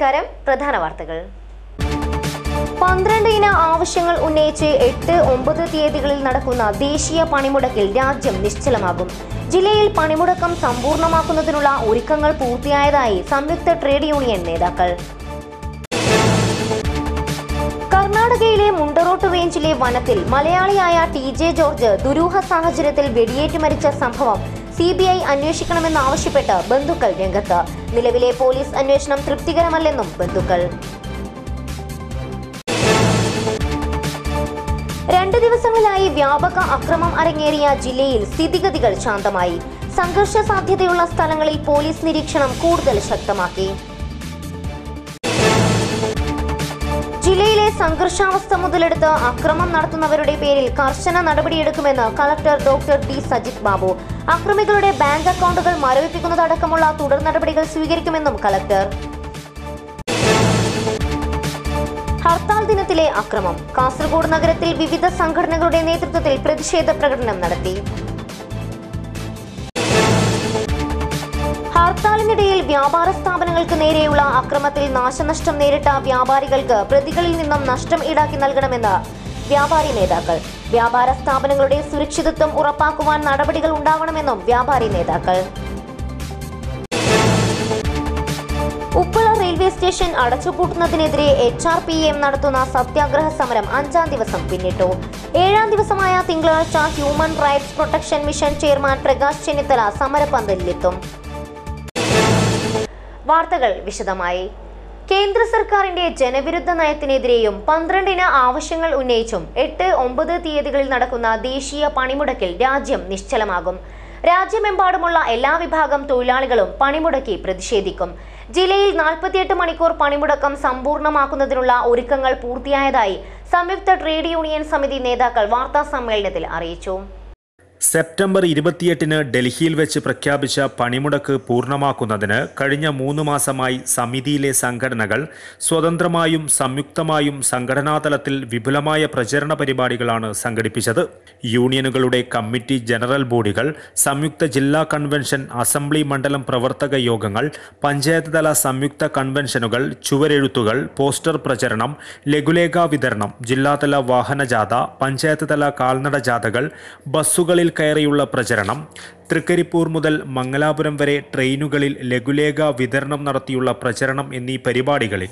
നമസ്കാരം. പ്രധാന വാർത്തകൾ. 12 ഇന ആവശ്യങ്ങൾ ഉന്നയിച്ച് 8-9 തീയതികളിൽ നടക്കുന്ന ദേശീയ പണിമുടക്കിൽ രാജ്യം നിശ്ചലമാകും. ജില്ലയിൽ പണിമുടക്കം സമ്പൂർണ്ണമാക്കുന്നതിനുള്ള ഒരുക്കങ്ങൾ പൂർത്തിയായതായി സംയുക്ത ട്രേഡ് യൂണിയൻ നേതാക്കൾ. കർണാടകയിലെ മുണ്ടറോട്ട് റേഞ്ചിലെ വനത്തിൽ മലയാളിയായ TJ ജോർജ് ദുരൂഹ സാഹചര്യത്തിൽ വെടിയേറ്റ് മരിച്ച സംഭവം CBI അന്വേഷിക്കണമെന്നാവശ്യപ്പെട്ട് ബന്ധുക്കൾ രംഗത്ത്. നിലവിലെ പോലീസ് അന്വേഷണം തൃപ്തികരമല്ലെന്നും ബന്ധുക്കൾ. 2 ദിവസങ്ങളിലായി വ്യാപക അക്രമം അരങ്ങേറിയ ജില്ലയിൽ സ്ഥിതിഗതികൾ ശാന്തമായി. സംഘർഷ സാധ്യതയുള്ള സ്ഥലങ്ങളിൽ പോലീസ് നിരീക്ഷണം കൂടുതൽ ശക്തമാക്കി. ജില്ലയിലെ സംഘർഷാവസ്ഥ മുതലെടുത്ത് അക്രമം നടത്തുന്നവരുടെ പേരിൽ കർശന നടപടിയെടുക്കുമെന്ന് collector doctor D. Sajith Babu. അക്രമികളുടെ ബാങ്ക് അക്കൗണ്ടുകൾ മരവിപ്പിക്കുന്നതടക്കമുള്ള തുടർ നടപടികൾ സ്വീകരിക്കുമെന്നും കളക്ടർ. ഹർത്താൽ ദിനത്തിലെ അക്രമം. കാസർഗോഡ് നഗരത്തിൽ വിവിധ സംഘടനകളുടെ നേതൃത്വത്തിൽ പ്രതിഷേധ പ്രകടനം നടത്തി. ഹർത്താലിനിടയിൽ വ്യാപാര സ്ഥാപനങ്ങൾക്ക് നേരെയുള്ള അക്രമത്തിൽ നാശനഷ്ടം നേരിട്ട വ്യാപാരികൾക്ക് പ്രതികളിൽ നിന്നും നഷ്ടം ഈടാക്കി നൽകണമെന്ന് വ്യാപാരി നേതാക്കൾ. വ്യാപാര സ്ഥാപനങ്ങളുടെ സുരക്ഷിതത്വം ഉറപ്പാക്കുവാൻ നടപടികൾ ഉണ്ടാവണമെന്നും വ്യാപാരി നേതാക്കൾ. ഉപ്പള റെയിൽവേ സ്റ്റേഷൻ അടച്ചുപൂട്ടുന്നതിനെതിരെ HRPM നടത്തുന്ന സത്യാഗ്രഹ സമരം 5ാം ദിവസം പിന്നിട്ടു. 7ാം ദിവസമായ തിങ്കളാഴ്ച human rights protection mission chairman Prakash Chennithala സമരപന്തലിലെത്തും. വാർത്തകൾ വിശദമായി. കേന്ദ്ര സർക്കാരിന്റെ ജനവിരുദ്ധ നയത്തിനെതിരെയും 12 ഇന ആവശ്യങ്ങൾ ഉന്നയിച്ചും 8-9 തീയതികളിൽ നടക്കുന്ന ദേശീയ പണിമുടക്കിൽ രാജ്യം നിശ്ചലമാകും. രാജ്യമെമ്പാടുമുള്ള എല്ലാ വിഭാഗം തൊഴിലാളികളും പണിമുടക്കി പ്രതിഷേധിക്കും. ജില്ലയിൽ 48 മണിക്കൂർ പണിമുടക്കം സമ്പൂർണ്ണമാക്കുന്നതിനുള്ള ഒരുക്കങ്ങൾ പൂർത്തിയായതായി സംയുക്ത ട്രേഡ് യൂണിയൻ സമിതി നേതാക്കൾ വാർത്താ സമ്മേളനത്തിൽ അറിയിച്ചു. സെപ്റ്റംബർ 28 ഡൽഹിയിൽ വെച്ച് പ്രഖ്യാപിച്ച പണിമുടക്ക് പൂർണ്ണമാക്കുന്നതിന് കഴിഞ്ഞ 3 മാസമായി സമിതിയിലെ സംഘടനകൾ സ്വതന്ത്രമായും സംയുക്തമായും സംഘടനാതലത്തിൽ വിപുലമായ പ്രചരണ പരിപാടികളാണ് സംഘടിപ്പിച്ചത്. യൂണിയനുകളുടെ കമ്മിറ്റി ജനറൽ ബോഡികൾ, സംയുക്ത ജില്ലാ കൺവെൻഷൻ, അസംബ്ലി മണ്ഡലം പ്രവർത്തക യോഗങ്ങൾ, പഞ്ചായത്ത് തല സംയുക്ത കൺവെൻഷനുകൾ, ചുവരെഴുത്തുകൾ, പോസ്റ്റർ പ്രചരണം, ലഘുലേഖ വിതരണം, ജില്ലാതല വാഹനജാഥ, പഞ്ചായത്ത് തല കാൽനട ജാഥകൾ, ബസ്സുകളിൽ കയറിയുള്ള പ്രചരണം, തൃക്കരിപ്പൂർ മുതൽ മംഗലാപുരം വരെ ട്രെയിനുകളിൽ ലഘുലേഖ വിതരണം നടത്തിയുള്ള പ്രചരണം എന്നീ പരിപാടികളിൽ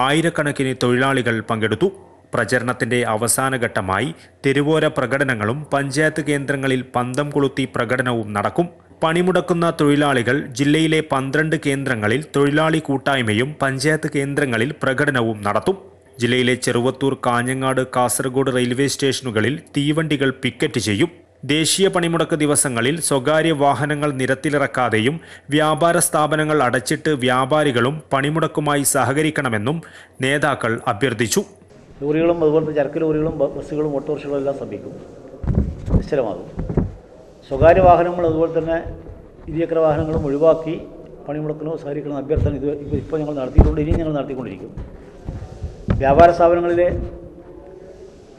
ആയിരക്കണക്കിന് തൊഴിലാളികൾ പങ്കെടുത്തു. പ്രചരണത്തിന്റെ അവസാനഘട്ടമായി തെരുവോര പ്രകടനങ്ങളും പഞ്ചായത്ത് കേന്ദ്രങ്ങളിൽ പന്തം കൊളുത്തി പ്രകടനവും നടക്കും. പണിമുടക്കുന്ന തൊഴിലാളികൾ ജില്ലയിലെ 12 കേന്ദ്രങ്ങളിൽ തൊഴിലാളി കൂട്ടായ്മയും പഞ്ചായത്ത് കേന്ദ്രങ്ങളിൽ പ്രകടനവും നടത്തും. ജില്ലയിലെ ചെറുവത്തൂർ, കാഞ്ഞങ്ങാട്, കാസർഗോഡ് റെയിൽവേ സ്റ്റേഷനുകളിൽ തീവണ്ടികൾ പിക്കറ്റ് ചെയ്യും. ദേശീയ പണിമുടക്ക് ദിവസങ്ങളിൽ സ്വകാര്യ വാഹനങ്ങൾ നിരത്തിലിറക്കാതെയും വ്യാപാര സ്ഥാപനങ്ങൾ അടച്ചിട്ട് വ്യാപാരികളും പണിമുടക്കുമായി സഹകരിക്കണമെന്നും നേതാക്കൾ അഭ്യർത്ഥിച്ചു. ലോറികളും അതുപോലത്തെ ചരക്ക് ലോറികളും ബസ്സുകളും ഓട്ടോറിക്ഷകളും എല്ലാം ശ്രമിക്കും, നിശ്ചലമാകും. സ്വകാര്യ വാഹനങ്ങൾ അതുപോലെ തന്നെ ഇരുചക്ര വാഹനങ്ങളും ഒഴിവാക്കി പണിമുടക്കിനോ സഹകരിക്കണം അഭ്യർത്ഥന ഇപ്പോൾ ഞങ്ങൾ നടത്തിയിട്ടുണ്ട്, ഇനിയും ഞങ്ങൾ നടത്തിക്കൊണ്ടിരിക്കും. വ്യാപാര സ്ഥാപനങ്ങളിലെ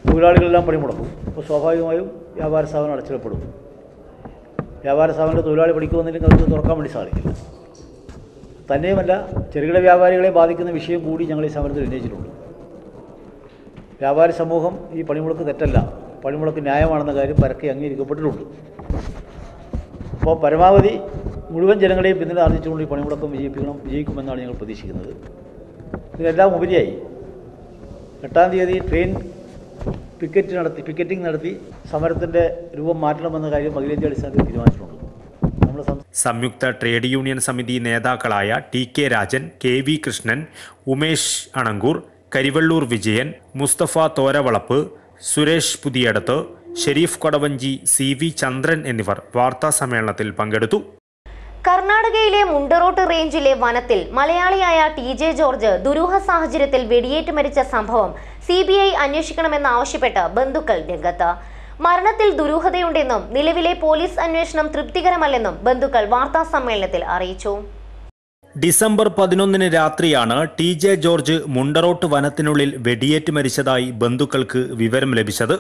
തൊഴിലാളികളെല്ലാം പണിമുടക്കും. അപ്പോൾ സ്വാഭാവികമായും വ്യാപാര സ്ഥാപനം അടച്ചിടപ്പെടും. വ്യാപാര സ്ഥാപനത്തിൽ തൊഴിലാളി പഠിക്കുമെന്നില്ലെങ്കിൽ അവർക്ക് തുറക്കാൻ വേണ്ടി സാധിക്കില്ല. തന്നെയുമല്ല, ചെറുകിട വ്യാപാരികളെ ബാധിക്കുന്ന വിഷയം കൂടി ഞങ്ങൾ ഈ സമരത്തിൽ ഉന്നയിച്ചിട്ടുണ്ട്. വ്യാപാരി സമൂഹം ഈ പണിമുടക്ക് തെറ്റല്ല, പണിമുടക്ക് ന്യായമാണെന്ന കാര്യം പരക്കെ അംഗീകരിക്കപ്പെട്ടിട്ടുണ്ട്. അപ്പോൾ പരമാവധി മുഴുവൻ ജനങ്ങളെയും പിന്തുണ ആർജിച്ചുകൊണ്ട് ഈ പണിമുടക്കം വിജയിക്കുമെന്നാണ് ഞങ്ങൾ പ്രതീക്ഷിക്കുന്നത്. ഇതിനെല്ലാം ഉപരിയായി 8ാം തീയതി ട്രെയിൻ പിക്കറ്റിംഗ് നടത്തി സമരത്തിൻ്റെ രൂപം മാറ്റണമെന്ന കാര്യം അഖിലേന്ത്യാടിസ്ഥാനത്തിൽ തീരുമാനിച്ചിട്ടുണ്ട്. സംയുക്ത ട്രേഡ് യൂണിയൻ സമിതി നേതാക്കളായ TK Rajan, KV Krishnan, Umesh Anangoor, Karivellur Vijayan, Mustafa Thoravalappu, Suresh Puthiyadath, Sharif Kodavanchi, CV ചന്ദ്രൻ എന്നിവർ വാർത്താ സമ്മേളനത്തിൽ പങ്കെടുത്തു. കർണാടകയിലെ മുണ്ടറോട്ട് റേഞ്ചിലെ വനത്തിൽ മലയാളിയായ TJ ജോർജ് ദുരൂഹ സാഹചര്യത്തിൽ വെടിയേറ്റ് മരിച്ച സംഭവം CBI അന്വേഷിക്കണമെന്നാവശ്യപ്പെട്ട് ബന്ധുക്കൾ രംഗത്ത്. മരണത്തിൽ ദുരൂഹതയുണ്ടെന്നും നിലവിലെ പോലീസ് അന്വേഷണം തൃപ്തികരമല്ലെന്നും ബന്ധുക്കൾ വാർത്താ സമ്മേളനത്തിൽ അറിയിച്ചു. ഡിസംബർ 11 രാത്രിയാണ് TJ ജോർജ് മുണ്ടറോട്ട് വനത്തിനുള്ളിൽ വെടിയേറ്റ് മരിച്ചതായി ബന്ധുക്കൾക്ക് വിവരം ലഭിച്ചത്.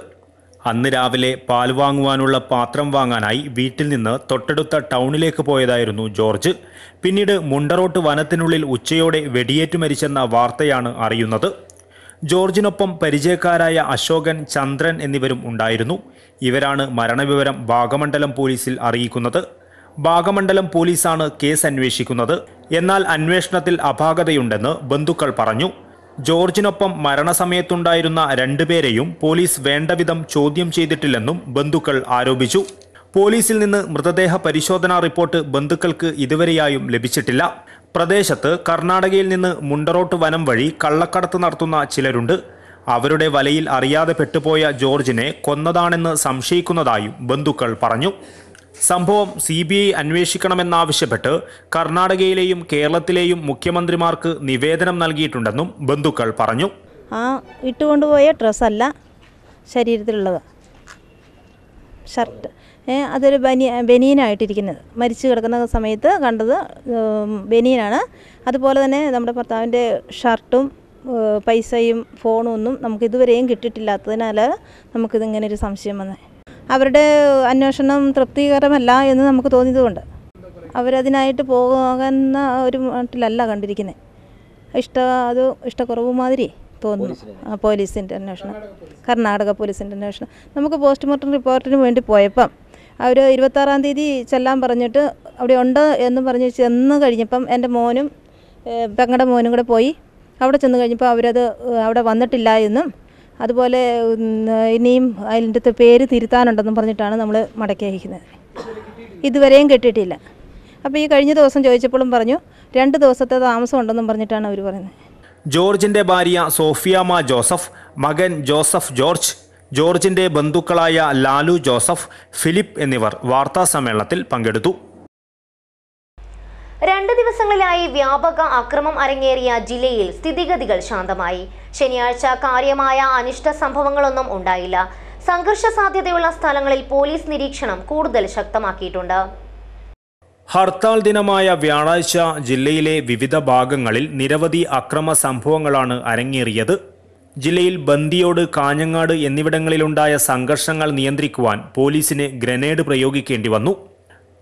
അന്ന് രാവിലെ പാൽ വാങ്ങുവാനുള്ള പാത്രം വാങ്ങാനായി വീട്ടിൽ നിന്ന് തൊട്ടടുത്ത ടൗണിലേക്ക് പോയതായിരുന്നു ജോർജ്. പിന്നീട് മുണ്ടറോട്ട് വനത്തിനുള്ളിൽ ഉച്ചയോടെ വെടിയേറ്റു മരിച്ചെന്ന വാർത്തയാണ് അറിയുന്നത്. ജോർജിനൊപ്പം പരിചയക്കാരായ അശോകൻ, ചന്ദ്രൻ എന്നിവരും ഉണ്ടായിരുന്നു. ഇവരാണ് മരണവിവരം ഭാഗമണ്ഡലം പോലീസിൽ അറിയിക്കുന്നത്. ഭാഗമണ്ഡലം പോലീസാണ് കേസ് അന്വേഷിക്കുന്നത്. എന്നാൽ അന്വേഷണത്തിൽ അപാകതയുണ്ടെന്ന് ബന്ധുക്കൾ പറഞ്ഞു. ജോർജിനൊപ്പം മരണസമയത്തുണ്ടായിരുന്ന രണ്ടുപേരെയും പോലീസ് വേണ്ടവിധം ചോദ്യം ചെയ്തിട്ടില്ലെന്നും ബന്ധുക്കൾ ആരോപിച്ചു. പോലീസിൽ നിന്ന് മൃതദേഹ പരിശോധനാ റിപ്പോർട്ട് ബന്ധുക്കൾക്ക് ഇതുവരെയായും ലഭിച്ചിട്ടില്ല. പ്രദേശത്ത് കർണാടകയിൽ നിന്ന് മുണ്ടറോട്ട് വനം വഴി കള്ളക്കടത്ത് നടത്തുന്ന ചിലരുണ്ട്. അവരുടെ വലയിൽ അറിയാതെ പെട്ടുപോയ ജോർജിനെ കൊന്നതാണെന്ന് സംശയിക്കുന്നതായും ബന്ധുക്കൾ പറഞ്ഞു. സംഭവം CBI അന്വേഷിക്കണമെന്നാവശ്യപ്പെട്ട് കർണാടകയിലെയും കേരളത്തിലെയും മുഖ്യമന്ത്രിമാർക്ക് നിവേദനം നൽകിയിട്ടുണ്ടെന്നും ബന്ധുക്കൾ പറഞ്ഞു. ആ ഇട്ടുകൊണ്ടുപോയ ഡ്രസ്സല്ല ശരീരത്തിലുള്ളത്, ഷർട്ട്. അതൊരു ബനിയനായിട്ടിരിക്കുന്നത്. മരിച്ചു കിടക്കുന്ന സമയത്ത് കണ്ടത് ബനിയനാണ്. അതുപോലെ തന്നെ നമ്മുടെ ഭർത്താവിൻ്റെ ഷർട്ടും പൈസയും ഫോണും ഒന്നും നമുക്കിതുവരെയും കിട്ടിയിട്ടില്ലാത്തതിനാൽ നമുക്കിതിങ്ങനെ ഒരു സംശയം വന്നത്. അവരുടെ അന്വേഷണം തൃപ്തികരമല്ല എന്ന് നമുക്ക് തോന്നിയതുകൊണ്ട് അവരതിനായിട്ട് പോകുന്ന ഒരു മട്ടിലല്ല കണ്ടിരിക്കുന്നത്. ഇഷ്ടക്കുറവ് മാതിരി തോന്നുന്നു പോലീസിൻ്റെ അന്വേഷണം, കർണാടക പോലീസിൻ്റെ അന്വേഷണം. നമുക്ക് പോസ്റ്റ്മോർട്ടം റിപ്പോർട്ടിന് വേണ്ടി പോയപ്പം അവർ 26-ാം തീയതി ചെല്ലാൻ പറഞ്ഞിട്ട് അവിടെ ഉണ്ട് എന്ന് പറഞ്ഞ് ചെന്ന് കഴിഞ്ഞപ്പം എൻ്റെ മോനും പെങ്ങളുടെ മോനും കൂടെ പോയി. അവിടെ ചെന്ന് കഴിഞ്ഞപ്പോൾ അവരത് അവിടെ വന്നിട്ടില്ല എന്നും അതുപോലെ ഇനിയും അതിൻ്റെ പേര് തിരുത്താനുണ്ടെന്നും പറഞ്ഞിട്ടാണ് നമ്മൾ മടക്കി അയക്കുന്നത്. ഇതുവരെയും കിട്ടിയിട്ടില്ല. അപ്പോൾ ഈ കഴിഞ്ഞ ദിവസം ചോദിച്ചപ്പോഴും പറഞ്ഞു 2 ദിവസത്തെ താമസം ഉണ്ടെന്നും പറഞ്ഞിട്ടാണ് അവർ പറയുന്നത്. ജോർജിന്റെ ഭാര്യ സോഫിയാമ്മ ജോസഫ്, മകൻ ജോസഫ് ജോർജ്, ജോർജിന്റെ ബന്ധുക്കളായ ലാലു ജോസഫ്, ഫിലിപ്പ് എന്നിവർ വാർത്താസമ്മേളനത്തിൽ പങ്കെടുത്തു. 2 ദിവസങ്ങളിലായി വ്യാപക അക്രമം അരങ്ങേറിയ ജില്ലയിൽ സ്ഥിതിഗതികൾ ശാന്തമായി. ശനിയാഴ്ച കാര്യമായ അനിഷ്ട സംഭവങ്ങളൊന്നും ഉണ്ടായില്ല. സംഘർഷ സാധ്യതയുള്ള സ്ഥലങ്ങളിൽ പോലീസ് നിരീക്ഷണം കൂടുതൽ ശക്തമാക്കിയിട്ടുണ്ട്. ഹർത്താൽ ദിനമായ വ്യാഴാഴ്ച ജില്ലയിലെ വിവിധ ഭാഗങ്ങളിൽ നിരവധി അക്രമ സംഭവങ്ങളാണ് അരങ്ങേറിയത്. ജില്ലയിൽ ബന്ദിയോട്, കാഞ്ഞങ്ങാട് എന്നിവിടങ്ങളിലുണ്ടായ സംഘർഷങ്ങൾ നിയന്ത്രിക്കുവാൻ പോലീസിന് ഗ്രനേഡ് പ്രയോഗിക്കേണ്ടി വന്നു.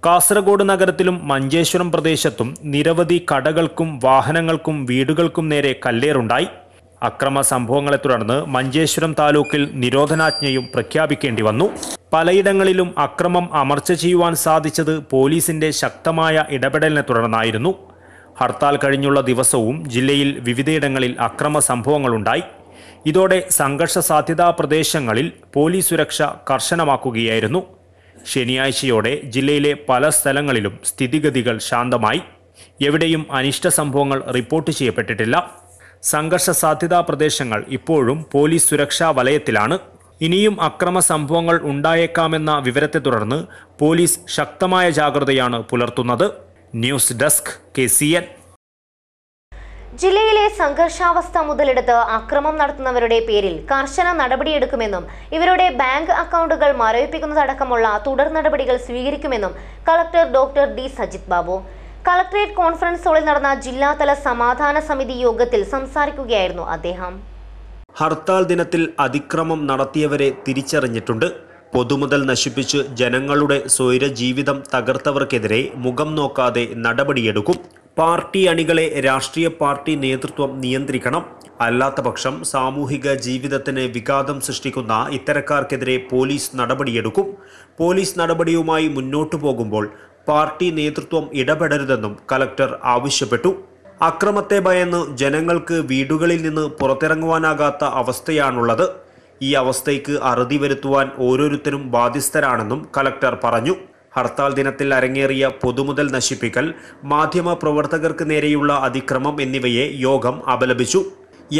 കാസർഗോഡ് നഗരത്തിലും മഞ്ചേശ്വരം പ്രദേശത്തും നിരവധി കടകൾക്കും വാഹനങ്ങൾക്കും വീടുകൾക്കും നേരെ കല്ലേറുണ്ടായി. അക്രമ സംഭവങ്ങളെ തുടർന്ന് മഞ്ചേശ്വരം താലൂക്കിൽ നിരോധനാജ്ഞയും പ്രഖ്യാപിക്കേണ്ടി വന്നു. പലയിടങ്ങളിലും അക്രമം അമർച്ച ചെയ്യുവാൻ സാധിച്ചത് പോലീസിന്റെ ശക്തമായ ഇടപെടലിനെ തുടർന്നായിരുന്നു. ഹർത്താൽ കഴിഞ്ഞുള്ള ദിവസവും ജില്ലയിൽ വിവിധയിടങ്ങളിൽ അക്രമ സംഭവങ്ങളുണ്ടായി. ഇതോടെ സംഘർഷ സാധ്യതാ പ്രദേശങ്ങളിൽ പോലീസ് സുരക്ഷ കർശനമാക്കുകയായിരുന്നു. ശനിയാഴ്ചയോടെ ജില്ലയിലെ പല സ്ഥലങ്ങളിലും സ്ഥിതിഗതികൾ ശാന്തമായി. എവിടെയും അനിഷ്ട സംഭവങ്ങൾ റിപ്പോർട്ട് ചെയ്യപ്പെട്ടിട്ടില്ല. സംഘർഷ സാധ്യതാ പ്രദേശങ്ങൾ ഇപ്പോഴും പോലീസ് സുരക്ഷാ വലയത്തിലാണ്. ഇനിയും അക്രമ സംഭവങ്ങൾ ഉണ്ടായേക്കാമെന്ന വിവരത്തെ തുടർന്ന് പോലീസ് ശക്തമായ ജാഗ്രതയാണ് പുലർത്തുന്നത്. News desk KCN. ജില്ലയിലെ സംഘർഷാവസ്ഥ മുതലെടുത്ത് അക്രമം നടത്തുന്നവരുടെ പേരിൽ കർശന നടപടിയെടുക്കുമെന്നും ഇവരുടെ ബാങ്ക് അക്കൗണ്ടുകൾ മരവിപ്പിക്കുന്നതടക്കമുള്ള തുടർ നടപടികൾ സ്വീകരിക്കുമെന്നും collector doctor D. Sajith Babu collectorate conference ഹാളിൽ നടന്ന ജില്ലാതല സമാധാന സമിതി യോഗത്തിൽ സംസാരിക്കുകയായിരുന്നു അദ്ദേഹം. ഹർത്താൽ ദിനത്തിൽ അതിക്രമം നടത്തിയവരെ തിരിച്ചറിഞ്ഞിട്ടുണ്ട്. പൊതുമുതൽ നശിപ്പിച്ച് ജനങ്ങളുടെ സ്വൈര ജീവിതം തകർത്തവർക്കെതിരെ മുഖം നോക്കാതെ നടപടിയെടുക്കും. പാർട്ടി അണികളെ രാഷ്ട്രീയ പാർട്ടി നേതൃത്വം നിയന്ത്രിക്കണം. അല്ലാത്തപക്ഷം സാമൂഹിക ജീവിതത്തിന് വിഘാതം സൃഷ്ടിക്കുന്ന ഇത്തരക്കാർക്കെതിരെ പോലീസ് നടപടിയെടുക്കും. പോലീസ് നടപടിയുമായി മുന്നോട്ടു പോകുമ്പോൾ പാർട്ടി നേതൃത്വം ഇടപെടരുതെന്നും കലക്ടർ ആവശ്യപ്പെട്ടു. അക്രമത്തെ ഭയന്ന് ജനങ്ങൾക്ക് വീടുകളിൽ നിന്ന് പുറത്തിറങ്ങുവാനാകാത്ത അവസ്ഥയാണുള്ളത്. ഈ അവസ്ഥയ്ക്ക് അറുതി വരുത്തുവാൻ ഓരോരുത്തരും ബാധ്യസ്ഥരാണെന്നും കലക്ടർ പറഞ്ഞു. ഹർത്താൽ ദിനത്തിൽ അരങ്ങേറിയ പൊതുമുതൽ നശിപ്പിക്കൽ, മാധ്യമ പ്രവർത്തകർക്ക് നേരെയുള്ള അതിക്രമം എന്നിവയെ യോഗം അപലപിച്ചു.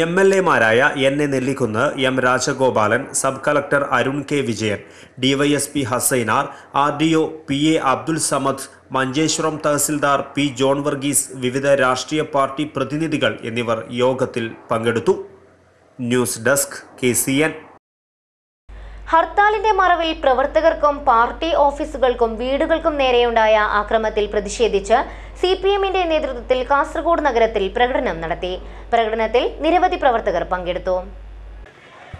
MLA-മാരായ N.A. Nellikunnu, M. Rajagopalan, sub collector Arun K. Vijayan, DYSP Hassainar, RDO PA Abdul Samad, Manjeshwaram tahsildar P. John Varghese, വിവിധ രാഷ്ട്രീയ പാർട്ടി പ്രതിനിധികൾ എന്നിവർ യോഗത്തിൽ പങ്കെടുത്തു. News desk KCN. ഹർത്താലിന്റെ മറവിൽ പ്രവർത്തകർക്കും പാർട്ടി ഓഫീസുകൾക്കും വീടുകൾക്കും നേരെയുണ്ടായ ആക്രമത്തിൽ പ്രതിഷേധിച്ച് CPM-ന്റെ നേതൃത്വത്തിൽ കാസർഗോഡ് നഗരത്തിൽ പ്രകടനം നടത്തി. പ്രകടനത്തിൽ നിരവധി പ്രവർത്തകർ പങ്കെടുത്തു.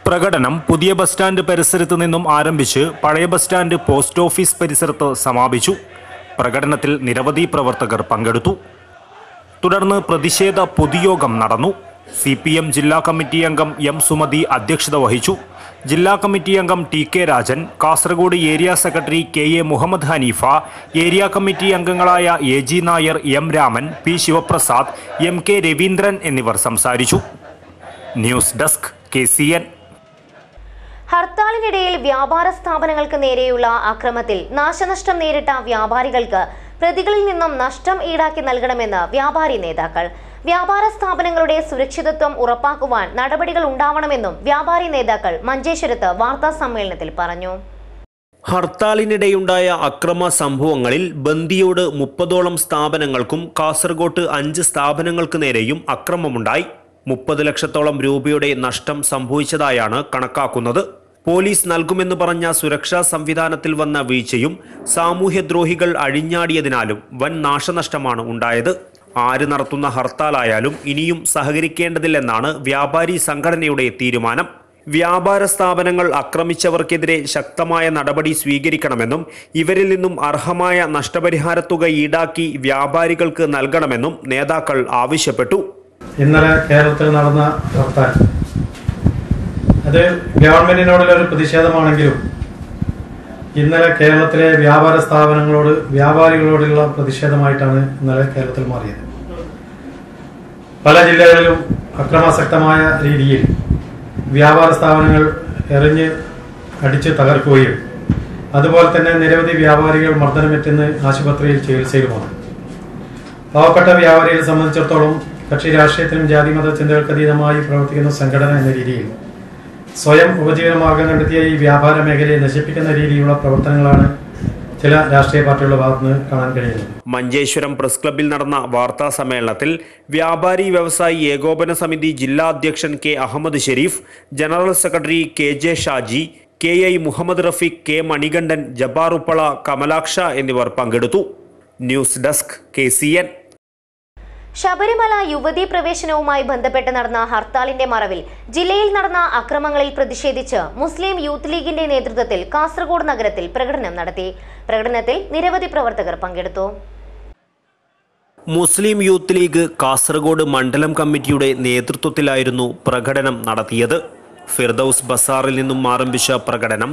പ്രകടനം പുതിയ ബസ് സ്റ്റാൻഡ് പരിസരത്ത് നിന്നും ആരംഭിച്ച് പഴയ ബസ് സ്റ്റാൻഡ് പോസ്റ്റ് ഓഫീസ് പരിസരത്ത് സമാപിച്ചു. പ്രകടനത്തിൽ നിരവധി പ്രവർത്തകർ പങ്കെടുത്തു. തുടർന്ന് പ്രതിഷേധ പൊതുയോഗം നടന്നു. CPM ജില്ലാ കമ്മിറ്റി അംഗം M. സുമതി അധ്യക്ഷത വഹിച്ചു. ജില്ലാ കമ്മിറ്റി അംഗം TK Rajan, Kasaragod area secretary KA Muhammad Hanifa, area committee അംഗങ്ങളായ AG Nair, M. Raman, P. Sivaprasad, MK Raveendran എന്നിവർ സംസാരിച്ചു. News desk KCN. ഹർത്താലിനിടയിൽ വ്യാപാര സ്ഥാപനങ്ങൾക്ക് നേരെയുള്ള അക്രമത്തിൽ നാശനഷ്ടം നേരിട്ട വ്യാപാരികൾക്ക് പ്രതികളിൽ നിന്നും നഷ്ടം ഈടാക്കി നൽകണമെന്ന് വ്യാപാരി നേതാക്കൾ. വ്യാപാര സ്ഥാപനങ്ങളുടെ സുരക്ഷിതത്വം ഉറപ്പാക്കുവാൻ നടപടികൾ ഉണ്ടാവണമെന്നും വ്യാപാരി നേതാക്കൾ മഞ്ചേശ്വരത്ത് വാർത്താ സമ്മേളനത്തിൽ പറഞ്ഞു. ഹർത്താലിനിടെയുണ്ടായ അക്രമ സംഭവങ്ങളിൽ ബന്ദിയോട് 30ഓളം സ്ഥാപനങ്ങൾക്കും കാസർഗോട്ട് 5 സ്ഥാപനങ്ങൾക്ക് നേരെയും അക്രമമുണ്ടായി. 30 ലക്ഷത്തോളം രൂപയുടെ നഷ്ടം സംഭവിച്ചതായാണ് കണക്കാക്കുന്നത്. പോലീസ് നൽകുമെന്ന് പറഞ്ഞ സുരക്ഷാ സംവിധാനത്തിൽ വന്ന വീഴ്ചയും സാമൂഹ്യദ്രോഹികൾ അഴിഞ്ഞാടിയതിനാലും വൻ നാശനഷ്ടമാണ് ഉണ്ടായത്. ആര് നടത്തുന്ന ഹർത്താലായാലും ഇനിയും സഹകരിക്കേണ്ടതില്ലെന്നാണ് വ്യാപാരി സംഘടനയുടെ തീരുമാനം. വ്യാപാര സ്ഥാപനങ്ങൾ ആക്രമിച്ചവർക്കെതിരെ ശക്തമായ നടപടി സ്വീകരിക്കണമെന്നും ഇവരിൽ നിന്നും അർഹമായ നഷ്ടപരിഹാരത്തുക ഈടാക്കി വ്യാപാരികൾക്ക് നൽകണമെന്നും നേതാക്കൾ ആവശ്യപ്പെട്ടു. ഇന്നലെ കേരളത്തിൽ നടന്ന ഹർത്താൽ അത് ഗവൺമെന്റിനോടുള്ളൊരു പ്രതിഷേധമാണെങ്കിലും ഇന്നലെ കേരളത്തിലെ വ്യാപാര സ്ഥാപനങ്ങളോട് വ്യാപാരികളോടുള്ള പ്രതിഷേധമായിട്ടാണ് ഇന്നലെ കേരളത്തിൽ മാറിയത്. പല ജില്ലകളിലും അക്രമാസക്തമായ രീതിയിൽ വ്യാപാര സ്ഥാപനങ്ങൾ എറിഞ്ഞ് അടിച്ച് തകർക്കുകയും അതുപോലെ തന്നെ നിരവധി വ്യാപാരികൾ മർദ്ദനമേറ്റുന്ന ആശുപത്രിയിൽ ചികിത്സയിലുമാണ്. പാവപ്പെട്ട വ്യാപാരികളെ സംബന്ധിച്ചിടത്തോളം കക്ഷി രാഷ്ട്രീയത്തിനും ജാതിമത ചിന്തകൾക്കതീതമായി പ്രവർത്തിക്കുന്ന സംഘടന എന്ന രീതിയിൽ സ്വയം ഉപജീവനമാർഗം കണ്ടെത്തിയ ഈ വ്യാപാര മേഖലയെ നശിപ്പിക്കുന്ന രീതിയിലുള്ള പ്രവർത്തനങ്ങളാണ് ചില രാഷ്ട്രീയ പാർട്ടികളുടെ ഭാഗത്തുനിന്ന് കാണാൻ കഴിയുന്നത്. മഞ്ചേശ്വരം പ്രസ് ക്ലബ്ബിൽ നടന്ന വാർത്താ സമ്മേളനത്തിൽ വ്യാപാരി വ്യവസായി ഏകോപന സമിതി ജില്ലാ അധ്യക്ഷൻ K. Ahmed Sharif, general secretary KJ Shaji, KI Muhammad Rafeeq, K. Manikandan, Jabbar Uppala, Kamalaksha എന്നിവർ പങ്കെടുത്തു. News desk KCN. ശബരിമല യുവതീ പ്രവേശനവുമായി ബന്ധപ്പെട്ട് നടന്ന ഹർത്താലിന്റെ മറവിൽ ജില്ലയിൽ നടന്ന അക്രമങ്ങളിൽ പ്രതിഷേധിച്ച് മുസ്ലിം യൂത്ത് ലീഗിന്റെ നേതൃത്വത്തിൽ കാസർഗോഡ് നഗരത്തിൽ പ്രകടനം നടത്തി. പ്രകടനത്തിൽ നിരവധി പ്രവർത്തകർ പങ്കെടുത്തു. മുസ്ലിം യൂത്ത് ലീഗ് കാസർഗോഡ് മണ്ഡലം കമ്മിറ്റിയുടെ നേതൃത്വത്തിലായിരുന്നു പ്രകടനം നടത്തിയത്. ഫിർദൌസ് ബസാറിൽ നിന്നും ആരംഭിച്ച പ്രകടനം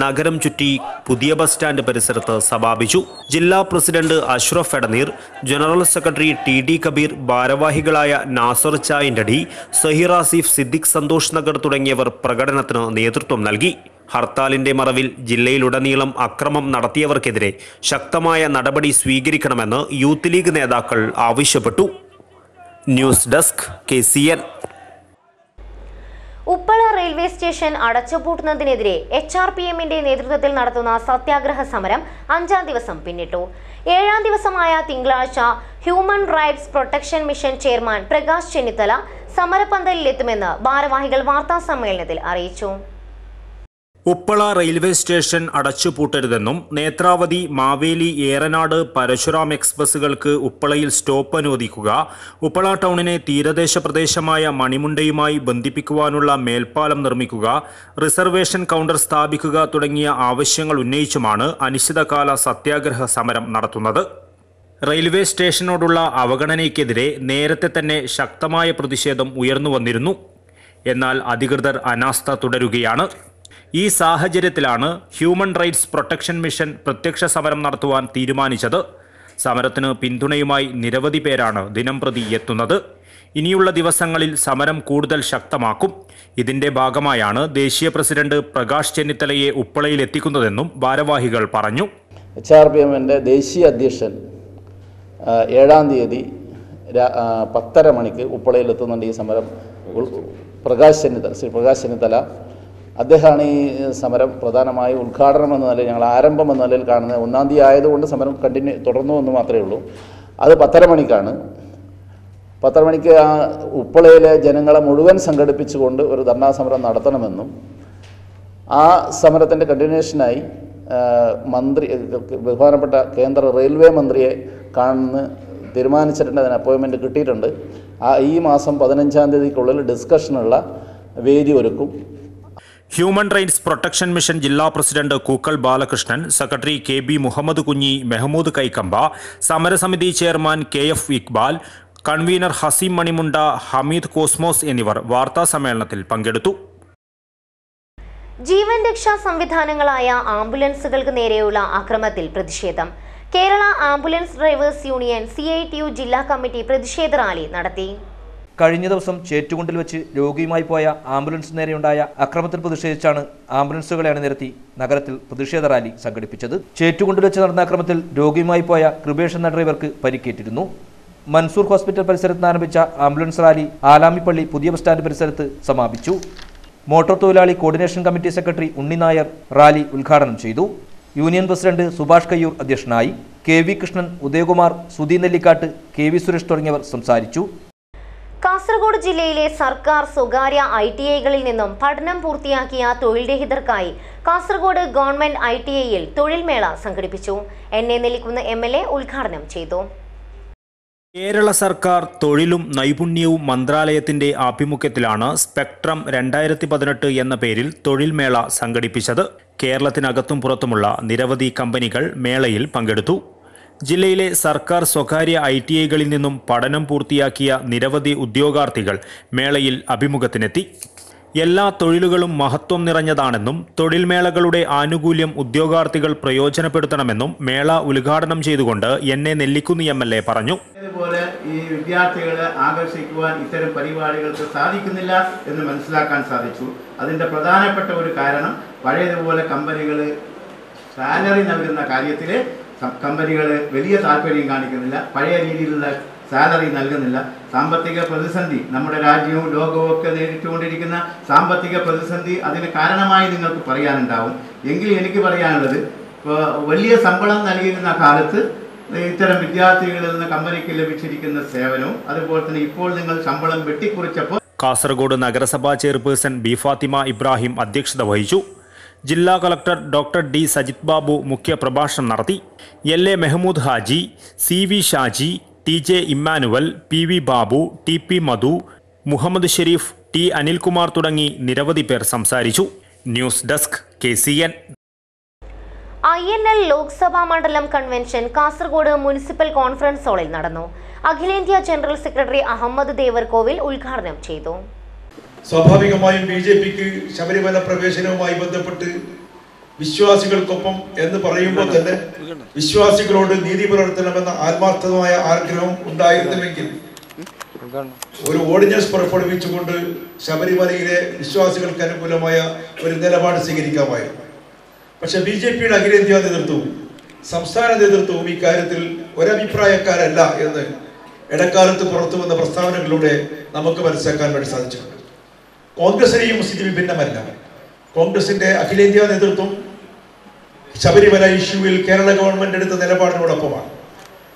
നഗരം ചുറ്റി പുതിയ ബസ് സ്റ്റാൻഡ് പരിസരത്ത് സമാപിച്ചു. ജില്ലാ president Ashraf Edneer, general secretary TD Kabeer, ഭാരവാഹികളായ നാസർ ചായിൻഡടി, സഹീർ ആസിഫ്, സിദ്ദിഖ് സന്തോഷ് നഗർ തുടങ്ങിയവർ പ്രകടനത്തിന് നേതൃത്വം നൽകി. ഹർത്താലിന്റെ മറവിൽ ജില്ലയിലുടനീളം അക്രമം നടത്തിയവർക്കെതിരെ ശക്തമായ നടപടി സ്വീകരിക്കണമെന്ന് യൂത്ത് ലീഗ് നേതാക്കൾ ആവശ്യപ്പെട്ടു. News desk KCN. Uppala railway station അടച്ചുപൂട്ടുന്നതിനെതിരെ HRPMന്റെ നേതൃത്വത്തിൽ നടത്തുന്ന സത്യാഗ്രഹ സമരം 5ാം ദിവസം പിന്നിട്ടു. 7ാം ദിവസമായ തിങ്കളാഴ്ച human rights protection mission chairman Prakash Chennithala സമരപന്തലിലെത്തുമെന്ന് ഭാരവാഹികൾ വാർത്താ സമ്മേളനത്തിൽ അറിയിച്ചു. ഉപ്പള റെയിൽവേ സ്റ്റേഷൻ അടച്ചുപൂട്ടരുതെന്നും നേത്രാവതി, മാവേലി, ഏറനാട്, പരശുറാം എക്സ്പ്രസുകൾക്ക് ഉപ്പളയിൽ സ്റ്റോപ്പ് അനുവദിക്കുക, ഉപ്പള ടൗണിനെ തീരദേശ പ്രദേശമായ മണിമുണ്ടയുമായി ബന്ധിപ്പിക്കുവാനുള്ള മേൽപ്പാലം നിർമ്മിക്കുക, റിസർവേഷൻ കൗണ്ടർ സ്ഥാപിക്കുക തുടങ്ങിയ ആവശ്യങ്ങൾ ഉന്നയിച്ചുമാണ് അനിശ്ചിതകാല സത്യാഗ്രഹ സമരം നടത്തുന്നത്. റെയിൽവേ സ്റ്റേഷനോടുള്ള അവഗണനയ്ക്കെതിരെ നേരത്തെ തന്നെ ശക്തമായ പ്രതിഷേധം ഉയർന്നു വന്നിരുന്നു. എന്നാൽ അധികൃതർ അനാസ്ഥ തുടരുകയാണ്. ഈ സാഹചര്യത്തിലാണ് ഹ്യൂമൻ റൈറ്റ്സ് പ്രൊട്ടക്ഷൻ മിഷൻ പ്രത്യക്ഷ സമരം നടത്തുവാൻ തീരുമാനിച്ചത്. സമരത്തിന് പിന്തുണയുമായി നിരവധി പേരാണ് ദിനംപ്രതി എത്തുന്നത്. ഇനിയുള്ള ദിവസങ്ങളിൽ സമരം കൂടുതൽ ശക്തമാക്കും. ഇതിന്റെ ഭാഗമായാണ് ദേശീയ പ്രസിഡന്റ് പ്രകാശ് ചെന്നിത്തലയെ ഉപ്പളയിൽ എത്തിക്കുന്നതെന്നും ഭാരവാഹികൾ പറഞ്ഞു. HRPMന്റെ ദേശീയ അധ്യക്ഷൻ 7ാം തീയതി 10:30 മണിക്ക് ഉപ്പളയിൽ എത്തുന്നുണ്ട്. ഈ സമരം ശ്രീ പ്രകാശ് ചെന്നിത്തല അദ്ദേഹമാണ് ഈ സമരം പ്രധാനമായി ഉദ്ഘാടനം എന്ന നിലയിൽ, ഞങ്ങൾ ആരംഭം എന്ന നിലയിൽ കാണുന്നത്. 1ാം തീയതി ആയതുകൊണ്ട് സമരം തുടർന്നു എന്ന് മാത്രമേ ഉള്ളൂ. അത് 10:30 മണിക്കാണ്. 10:30 മണിക്ക് ആ ഉപ്പളയിലെ ജനങ്ങളെ മുഴുവൻ സംഘടിപ്പിച്ചുകൊണ്ട് ഒരു ധർണാ സമരം നടത്തണമെന്നും ആ സമരത്തിൻ്റെ കണ്ടിന്യൂഷനായി ബഹുമാനപ്പെട്ട കേന്ദ്ര റെയിൽവേ മന്ത്രിയെ കാണുന്ന തീരുമാനിച്ചിട്ടുണ്ട്. അതിന് അപ്പോയിൻമെൻറ്റ് കിട്ടിയിട്ടുണ്ട്. ഈ മാസം 15-ാം തീയതിക്കുള്ളിൽ ഡിസ്കഷനുള്ള വേദി ഒരുക്കും. ഹ്യൂമൻ റൈറ്റ്സ് പ്രൊട്ടക്ഷൻ മിഷൻ ജില്ലാ president Kookal Balakrishnan, secretary KB Muhammad Kunhi, Mehmood Kaikamba, സമരസമിതി chairman KF Iqbal, convener Haseem Manimunda, Hameed Cosmos എന്നിവർ വാർത്താസമ്മേളനത്തിൽ പങ്കെടുത്തു. ജീവൻ രക്ഷാ സംവിധാനങ്ങളായ ആംബുലൻസുകൾക്ക് നേരെയുള്ള അക്രമത്തിൽ പ്രതിഷേധം. Kerala ambulance drivers union CITU ജില്ലാ കമ്മിറ്റി പ്രതിഷേധ റാലി നടത്തി. കഴിഞ്ഞ ദിവസം ചേറ്റുകുണ്ടിൽ വെച്ച് രോഗിയുമായി പോയ ആംബുലൻസ് നേരെയുണ്ടായ അക്രമത്തിൽ പ്രതിഷേധിച്ചാണ് ആംബുലൻസുകളെ അണിനിരത്തി നഗരത്തിൽ പ്രതിഷേധ റാലി സംഘടിപ്പിച്ചത്. ചേറ്റുകുണ്ടിൽ വെച്ച് നടന്ന അക്രമത്തിൽ രോഗിയുമായി പോയ കൃപേഷ് എന്ന ഡ്രൈവർക്ക് പരിക്കേറ്റിരുന്നു. മൻസൂർ ഹോസ്പിറ്റൽ പരിസരത്ത് ആരംഭിച്ച ആംബുലൻസ് റാലി ആലാമിപ്പള്ളി പുതിയ ബസ് സ്റ്റാൻഡ് പരിസരത്ത് സമാപിച്ചു. മോട്ടോർ തൊഴിലാളി കോർഡിനേഷൻ കമ്മിറ്റി സെക്രട്ടറി ഉണ്ണി നായർ റാലി ഉദ്ഘാടനം ചെയ്തു. യൂണിയൻ പ്രസിഡന്റ് സുഭാഷ് കയ്യൂർ അധ്യക്ഷനായി. KV കൃഷ്ണൻ, ഉദയകുമാർ, സുധി നെല്ലിക്കാട്ട്, KV സുരേഷ് തുടങ്ങിയവർ സംസാരിച്ചു. കാസർഗോഡ് ജില്ലയിലെ സർക്കാർ സ്വകാര്യ ITIകളിൽ നിന്നും പഠനം പൂർത്തിയാക്കിയ തൊഴിൽ രഹിതർക്കായി കാസർഗോഡ് ഗവൺമെന്റ് ITIയിൽ തൊഴിൽ മേള സംഘടിപ്പിച്ചു. NA നെല്ലിക്കുന്ന് MLA ഉദ്ഘാടനം ചെയ്തു. കേരള സർക്കാർ തൊഴിലും നൈപുണ്യവും മന്ത്രാലയത്തിന്റെ ആഭിമുഖ്യത്തിലാണ് സ്പെക്ട്രം 2018 എന്ന പേരിൽ തൊഴിൽ മേള സംഘടിപ്പിച്ചത്. കേരളത്തിനകത്തും പുറത്തുമുള്ള നിരവധി കമ്പനികൾ മേളയിൽ പങ്കെടുത്തു. ജില്ലയിലെ സർക്കാർ സ്വകാര്യ ITIകളിൽ നിന്നും പഠനം പൂർത്തിയാക്കിയ നിരവധി ഉദ്യോഗാർത്ഥികൾ മേളയിൽ അഭിമുഖത്തിനെത്തി. എല്ലാ തൊഴിലുകളും മഹത്വം നിറഞ്ഞതാണെന്നും തൊഴിൽ മേളകളുടെ ആനുകൂല്യം ഉദ്യോഗാർത്ഥികൾ പ്രയോജനപ്പെടുത്തണമെന്നും മേള ഉദ്ഘാടനം ചെയ്തുകൊണ്ട് NA നെല്ലിക്കുന്ന് MLA പറഞ്ഞു. അതുപോലെ ഈ വിദ്യാർത്ഥികളെ ആകർഷിക്കുവാൻ ഇത്തരം പരിപാടികൾക്ക് സാധിക്കുന്നില്ല എന്ന് മനസ്സിലാക്കാൻ സാധിച്ചു. അതിൻ്റെ പ്രധാനപ്പെട്ട ഒരു കാരണം പഴയതുപോലെ കമ്പനികൾ സാലറി നൽകുന്ന കാര്യത്തിൽ കമ്പനികൾ വലിയ താല്പര്യം കാണിക്കുന്നില്ല. പഴയ രീതിയിലുള്ള സാലറി നൽകുന്നില്ല. സാമ്പത്തിക പ്രതിസന്ധി, നമ്മുടെ രാജ്യവും ലോകവും ഒക്കെ നേരിട്ടുകൊണ്ടിരിക്കുന്ന സാമ്പത്തിക പ്രതിസന്ധി അതിന് കാരണമായി നിങ്ങൾക്ക് പറയാനുണ്ടാവും. എങ്കിൽ എനിക്ക് പറയാനുള്ളത്, ഇപ്പോൾ വലിയ ശമ്പളം നൽകിയിരുന്ന കാലത്ത് ഇത്തരം വിദ്യാർത്ഥികളിൽ നിന്ന് കമ്പനിക്ക് ലഭിച്ചിരിക്കുന്ന സേവനവും അതുപോലെ തന്നെ ഇപ്പോൾ നിങ്ങൾ ശമ്പളം വെട്ടിക്കുറിച്ചപ്പോൾ. കാസർഗോഡ് നഗരസഭാ ചെയർപേഴ്സൺ B ഫാത്തിമ ഇബ്രാഹിം അധ്യക്ഷത വഹിച്ചു. ജില്ലാ collector doctor D Sajith Babu മുഖ്യ പ്രഭാഷണം നടത്തി. LA Mahmoud Haji, CV Shaji, TJ Emmanuel, PV Babu, TP മധു, മുഹമ്മദ് ഷെരീഫ്, T അനിൽകുമാർ തുടങ്ങി നിരവധി പേർ സംസാരിച്ചു. News desk KCN. INL Lok Sabha മണ്ഡലം കൺവെൻഷൻ കാസർഗോഡ് മുനിസിപ്പൽ കോൺഫറൻസ് ഹാളിൽ നടന്നു. അഖിലേന്ത്യാ ജനറൽ സെക്രട്ടറി അഹമ്മദ് ദേവർകോവിൽ ഉദ്ഘാടനം ചെയ്തു. സ്വാഭാവികമായും BJPക്ക് ശബരിമല പ്രവേശനവുമായി ബന്ധപ്പെട്ട് വിശ്വാസികൾക്കൊപ്പം എന്ന് പറയുമ്പോൾ തന്നെ വിശ്വാസികളോട് നീതി പുലർത്തണമെന്ന ആത്മാർത്ഥമായ ആഗ്രഹം ഉണ്ടായിരുന്നുവെങ്കിൽ ഒരു ഓർഡിനൻസ് പുറപ്പെടുവിച്ചുകൊണ്ട് ശബരിമലയിലെ വിശ്വാസികൾക്ക് അനുകൂലമായ ഒരു നിലപാട് സ്വീകരിക്കാമായിരുന്നു. പക്ഷെ BJPയുടെ അഖിലേന്ത്യാ നേതൃത്വവും സംസ്ഥാന നേതൃത്വവും ഇക്കാര്യത്തിൽ ഒരഭിപ്രായക്കാരല്ല എന്ന് ഇടക്കാലത്ത് പുറത്തു വന്ന പ്രസ്താവനകളിലൂടെ നമുക്ക് മനസ്സിലാക്കാൻ വേണ്ടി സാധിച്ചിട്ടുണ്ട്. കോൺഗ്രസിനെയും സ്ഥിതി വിഭിന്നമല്ല. കോൺഗ്രസിന്റെ അഖിലേന്ത്യാ നേതൃത്വം ശബരിമല ഇഷ്യൂവിൽ കേരള ഗവൺമെന്റ് എടുത്ത നിലപാടിനോടൊപ്പമാണ്.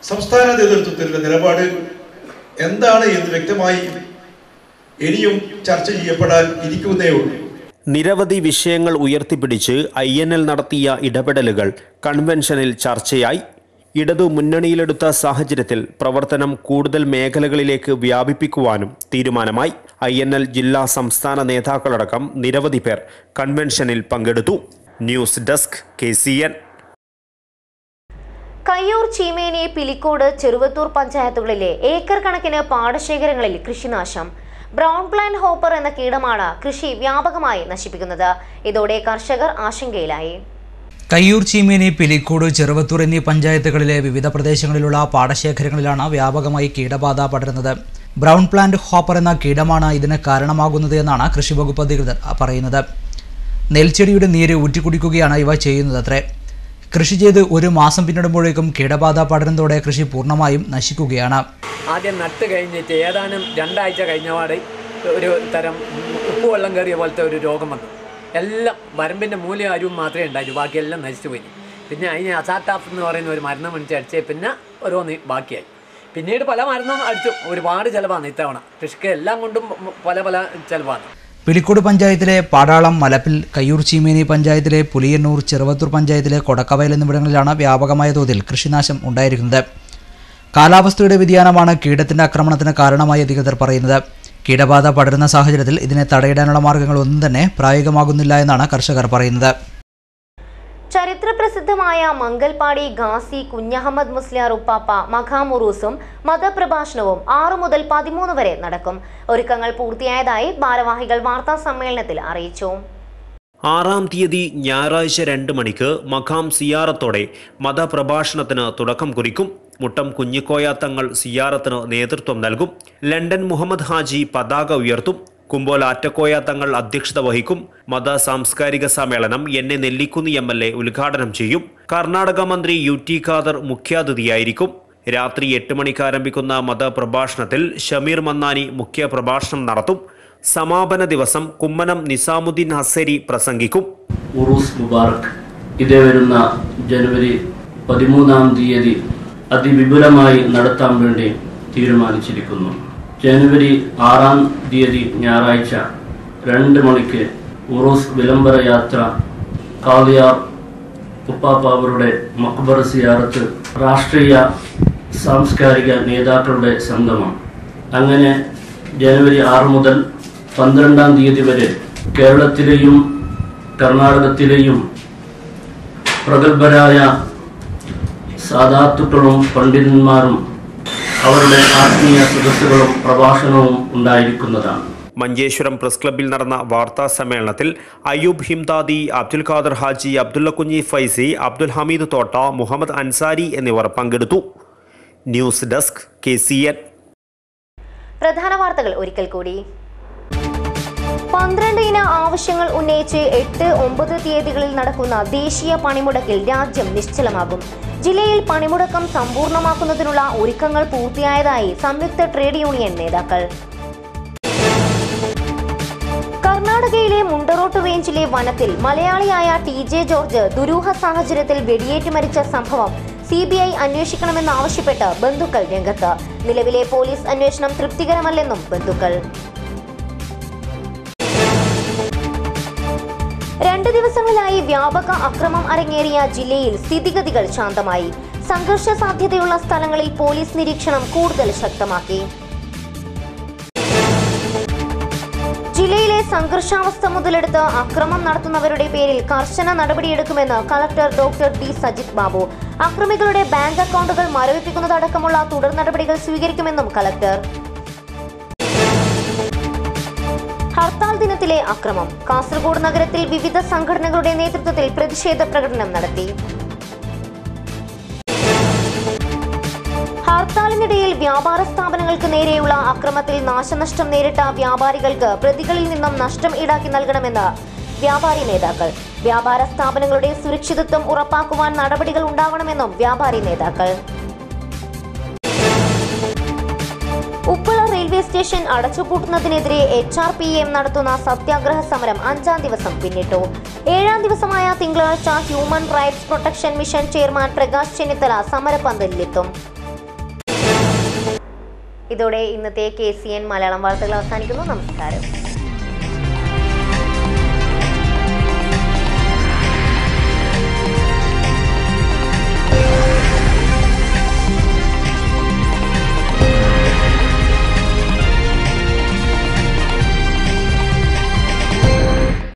സംസ്ഥാന നേതൃത്വത്തിന്റെ നിലപാട് എന്താണ് എന്ന് വ്യക്തമായി ഇനിയും ചർച്ച ചെയ്യപ്പെടാൻ ഇരിക്കുന്നേ ഉള്ളൂ. നിരവധി വിഷയങ്ങൾ ഉയർത്തിപ്പിടിച്ച് INL നടത്തിയ ഇടപെടലുകൾ കൺവെൻഷനിൽ ചർച്ചയായി. ഇടതു മുന്നണിയിലെടുത്ത സാഹചര്യത്തിൽ പ്രവർത്തനം കൂടുതൽ മേഖലകളിലേക്ക് വ്യാപിപ്പിക്കുവാനും തീരുമാനമായി. INL ജില്ലാ സംസ്ഥാന നേതാക്കളടക്കം നിരവധി പേർ കൺവെൻഷനിൽ പങ്കെടുത്തു. News desk KCN. Kayyur, Cheemeni, Pilicode, Cheruvathur പഞ്ചായത്തുകളിലെ ഏക്കർ കണക്കിന് പാടശേഖരങ്ങളിൽ കൃഷിനാശം. ബ്രൗൺ പ്ലാന്റ് ഹോപ്പർ എന്ന കീടമാണ് കൃഷി വ്യാപകമായി നശിപ്പിക്കുന്നത്. ഇതോടെ കർഷകർ ആശങ്കയിലായി. കയ്യൂർ, ചീമേനി, പിലിക്കോട്, ചെറുവത്തൂർ എന്നീ പഞ്ചായത്തുകളിലെ വിവിധ പ്രദേശങ്ങളിലുള്ള പാടശേഖരങ്ങളിലാണ് വ്യാപകമായി കീടബാധ പടരുന്നത്. ബ്രൗൺ പ്ലാന്റ് ഹോപ്പർ എന്ന കീടമാണ് ഇതിന് കാരണമാകുന്നത് എന്നാണ് കൃഷിവകുപ്പ് അധികൃതർ പറയുന്നത്. നെൽച്ചെടിയുടെ നീര് ഊറ്റിക്കുടിക്കുകയാണ് ഇവ ചെയ്യുന്നതത്രേ. കൃഷി ചെയ്ത് ഒരു മാസം പിന്നിടുമ്പോഴേക്കും കീടബാധ പടരുന്നതോടെ കൃഷി പൂർണ്ണമായും നശിക്കുകയാണ്. ആദ്യം നട്ട് കഴിഞ്ഞിട്ട് ഏതാനും 2 ആഴ്ച കഴിഞ്ഞപാട് ഒരു തരം ഉപ്പ് വെള്ളം കയറിയ പോലത്തെ ഒരു രോഗം വന്നു. എല്ലാം വരമ്പിൻ്റെ മൂലയും അരിവും മാത്രമേ ഉണ്ടായിരുന്നു, ബാക്കിയെല്ലാം നശിച്ചു പോയി. പിന്നെ അതിന് അസാറ്റാഫ് എന്ന് പറയുന്ന ഒരു മരുന്ന് മേടിച്ച് അടിച്ചേ പിന്നെ ഓരോന്ന് ബാക്കിയായി. പിന്നീട് പല മരുന്നും അടിച്ചു. ഒരുപാട് ചിലവാണ് ഇത്തവണ. കൃഷിക്ക് എല്ലാം കൊണ്ടും പല ചിലവാണ്. പിലിക്കോട് പഞ്ചായത്തിലെ പാടാളം, മലപ്പിൽ, കയ്യൂർ, ചീമേനി പഞ്ചായത്തിലെ പുലിയന്നൂർ, ചെറുവത്തൂർ പഞ്ചായത്തിലെ കൊടക്കവയൽ എന്നിവിടങ്ങളിലാണ് വ്യാപകമായ തോതിൽ കൃഷിനാശം ഉണ്ടായിരിക്കുന്നത്. കാലാവസ്ഥയുടെ വ്യതിയാനമാണ് കീടത്തിന്റെ ആക്രമണത്തിന് കാരണമായി അധികൃതർ പറയുന്നത്. കീടബാധ പടരുന്ന സാഹചര്യത്തിൽ ഇതിനെ തടയിടാനുള്ള മാർഗങ്ങളൊന്നും തന്നെ പ്രായോഗികമാകുന്നില്ല എന്നാണ് കർഷകർ പറയുന്നത്. ചരിത്രപ്രസിദ്ധമായ മംഗൽപാടി ഗാസി കുഞ്ഞഹമ്മദ് മുസ്ലിയാർ ഉപ്പാപ്പ മഖാമുറൂസും മതപ്രഭാഷണവും 6 മുതൽ 13 വരെ നടക്കും. ഒരുക്കങ്ങൾ പൂർത്തിയായതായി ഭാരവാഹികൾ വാർത്താ സമ്മേളനത്തിൽ അറിയിച്ചു. 6-ാം തീയതി ഞായറാഴ്ച 2 മണിക്ക് മഖാം സിയാറത്തോടെ മതപ്രഭാഷണത്തിന് തുടക്കം കുറിക്കും. മുട്ടം കുഞ്ഞിക്കോയ തങ്ങൾ സിയാറത്തിന് നേതൃത്വം നൽകും. ലണ്ടൻ മുഹമ്മദ് ഹാജി പതാക ഉയർത്തും. കുമ്പോൽ ആറ്റക്കോയ തങ്ങൾ അധ്യക്ഷത വഹിക്കും. മത സാംസ്കാരിക സമ്മേളനം എന്നെ നെല്ലിക്കുന്ന് MLA ഉദ്ഘാടനം ചെയ്യും. കർണാടക മന്ത്രി UT ഖാദർ മുഖ്യാതിഥിയായിരിക്കും. രാത്രി 8 മണിക്ക് ആരംഭിക്കുന്ന മതപ്രഭാഷണത്തിൽ ഷമീർ മന്നാനി മുഖ്യ പ്രഭാഷണം നടത്തും. സമാപന ദിവസം കുമ്മനം നിസാമുദ്ദീൻ ഹസ്സരി പ്രസംഗിക്കും. ഉറൂസ് മുബാറക് ഇതേ വരുന്ന ജനുവരി 13-ാം തീയതി അതിവിപുലമായി നടത്താൻ വേണ്ടി തീരുമാനിച്ചിരിക്കുന്നു. ജനുവരി 6-ാം തീയതി ഞായറാഴ്ച 2 മണിക്ക് ഉറൂസ് വിളംബര യാത്ര കാളിയാർ ഉപ്പാപ്പ അവരുടെ മക്ബറ സിയാറത്ത് രാഷ്ട്രീയ സാംസ്കാരിക നേതാക്കളുടെ സംഗമം. അങ്ങനെ ജനുവരി 6 മുതൽ 12-ാം തീയതി വരെ കേരളത്തിലെയും കർണാടകത്തിലെയും പ്രഗത്ഭരായ സാദാത്തുക്കളും പണ്ഡിതന്മാരും അവരുടെ ആത്മീയ സദസ്സുകളും പ്രഭാഷണവും ഉണ്ടായിരിക്കുന്നതാണ്. മഞ്ചേശ്വരം പ്രസ് ക്ലബ്ബിൽ നടന്ന വാർത്താ സമ്മേളനത്തിൽ അയ്യൂബ് ഹിംദാദി, അബ്ദുൽ ഖാദർ ഹാജി, അബ്ദുള്ള കുഞ്ഞി ഫൈസി, അബ്ദുൽ ഹമീദ് തോട്ട, മുഹമ്മദ് അൻസാരി എന്നിവർ പങ്കെടുത്തു. News desk KCN. പ്രധാന വാർത്തകൾ ഒരിക്കൽ കൂടി. 12 ഇന ആവശ്യങ്ങൾ ഉന്നയിച്ച് 8, 9 തീയതികളിൽ നടക്കുന്ന ദേശീയ പണിമുടക്കിൽ രാജ്യം നിശ്ചലമാകും. ജില്ലയിൽ പണിമുടക്കം സമ്പൂർണ്ണമാക്കുന്നതിനുള്ള ഒരുക്കങ്ങൾ പൂർത്തിയായതായി സംയുക്ത ട്രേഡ് യൂണിയൻ നേതാക്കൾ. കർണാടകയിലെ മുണ്ടറോട്ട് റേഞ്ചിലെ വനത്തിൽ മലയാളിയായ TJ ജോർജ് ദുരൂഹ സാഹചര്യത്തിൽ വെടിയേറ്റ് മരിച്ച സംഭവം CBI അന്വേഷിക്കണമെന്നാവശ്യപ്പെട്ട് ബന്ധുക്കൾ രംഗത്ത്. നിലവിലെ പോലീസ് അന്വേഷണം തൃപ്തികരമല്ലെന്നും ബന്ധുക്കൾ. 2 ദിവസങ്ങളിലായി വ്യാപക അക്രമം അരങ്ങേറിയ ജില്ലയിൽ സ്ഥിതിഗതികൾ ശാന്തമായി. സംഘർഷ സാധ്യതയുള്ള സ്ഥലങ്ങളിൽ പോലീസ് നിരീക്ഷണം കൂടുതൽ ശക്തമാക്കി. ജില്ലയിലെ സംഘർഷാവസ്ഥ മുതലെടുത്ത് അക്രമം നടത്തുന്നവരുടെ പേരിൽ കർശന നടപടിയെടുക്കുമെന്ന് collector doctor D. Sajith Babu. അക്രമികളുടെ ബാങ്ക് അക്കൗണ്ടുകൾ മരവിപ്പിക്കുന്നതടക്കമുള്ള തുടർ നടപടികൾ സ്വീകരിക്കുമെന്നും കളക്ടർ. ഹർത്താൽ ദിനത്തിലെ അക്രമം. കാസർഗോഡ് നഗരത്തിൽ വിവിധ സംഘടനകളുടെ നേതൃത്വത്തിൽ പ്രതിഷേധ പ്രകടനം നടത്തി. ഹർത്താലിനിടയിൽ വ്യാപാര സ്ഥാപനങ്ങൾക്ക് നേരെയുള്ള അക്രമത്തിൽ നാശനഷ്ടം നേരിട്ട വ്യാപാരികൾക്ക് പ്രതികളിൽ നിന്നും നഷ്ടം ഈടാക്കി നൽകണമെന്ന് വ്യാപാരി നേതാക്കൾ. വ്യാപാര സ്ഥാപനങ്ങളുടെ സുരക്ഷിതത്വം ഉറപ്പാക്കുവാൻ നടപടികൾ ഉണ്ടാവണമെന്നും വ്യാപാരി നേതാക്കൾ. ഉപ്പള റെയിൽവേ സ്റ്റേഷൻ അടച്ചുപൂട്ടുന്നതിനെതിരെ HRPM നടത്തുന്ന സത്യാഗ്രഹ സമരം 5-ാം ദിവസം പിന്നിട്ടു. 7-ാം ദിവസമായ തിങ്കളാഴ്ച human rights protection mission chairman Prakash Chennithala സമരപന്തലിലെത്തും. ഇതോടെ ഇന്നത്തെ KCN മലയാളം വാർത്തകൾ അവസാനിക്കുന്നു. നമസ്കാരം.